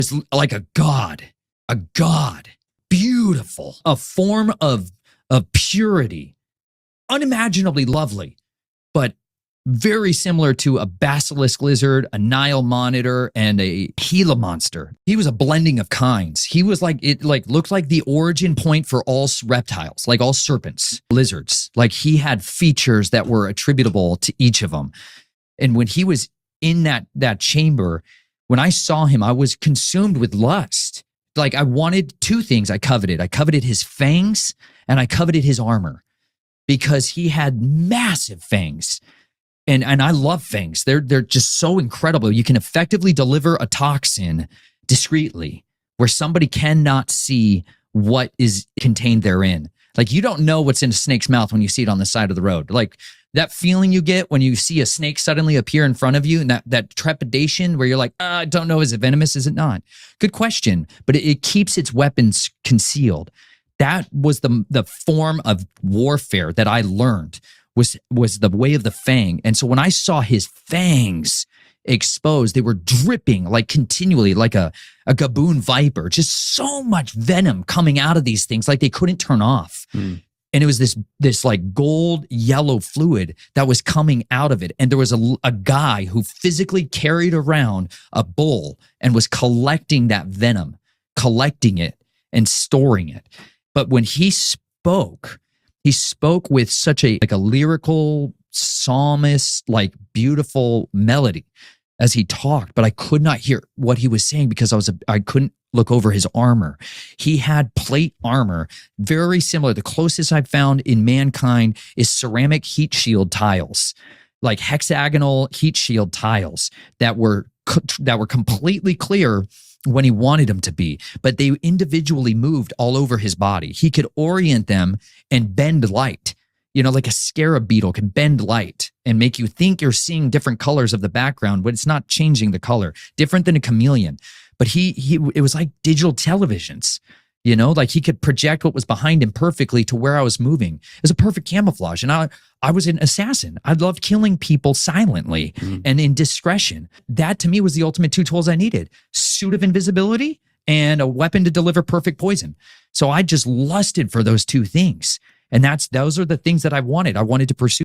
It's like a god, beautiful, a form of purity, unimaginably lovely, but very similar to a basilisk lizard, a Nile monitor, and a Gila monster. He was a blending of kinds. He was like, it like looked like the origin point for all reptiles, like all serpents, lizards. Like he had features that were attributable to each of them. And when he was in that chamber, when I saw him, I was consumed with lust. Like I wanted two things I coveted. I coveted his fangs and I coveted his armor because he had massive fangs. And I love fangs. They're just so incredible. You can effectively deliver a toxin discreetly where somebody cannot see what is contained therein. Like you don't know what's in a snake's mouth when you see it on the side of the road. Like that feeling you get when you see a snake suddenly appear in front of you, and that trepidation where you're like, I don't know, is it venomous? Is it not? Good question, but it keeps its weapons concealed. That was the form of warfare that I learned was the way of the fang. And so when I saw his fangs exposed, they were dripping like continually, like a gaboon viper, just so much venom coming out of these things, like they couldn't turn off. And it was this like gold yellow fluid that was coming out of it. And there was a guy who physically carried around a bull and was collecting that venom, collecting it and storing it. But when he spoke with such a lyrical psalmist, like beautiful melody as he talked, but I could not hear what he was saying because I couldn't look over his armor. He had plate armor, very similar. The closest I've found in mankind is ceramic heat shield tiles, like hexagonal heat shield tiles that were completely clear when he wanted them to be, but they individually moved all over his body. He could orient them and bend light, like a scarab beetle can bend light and make you think you're seeing different colors of the background, but it's not changing the color, different than a chameleon. But it was like digital televisions, like he could project what was behind him perfectly to where I was moving. It was a perfect camouflage. And I was an assassin. I loved killing people silently and in discretion. That to me was the ultimate two tools I needed: suit of invisibility and a weapon to deliver perfect poison. So I just lusted for those two things. And those are the things that I wanted. I wanted to pursue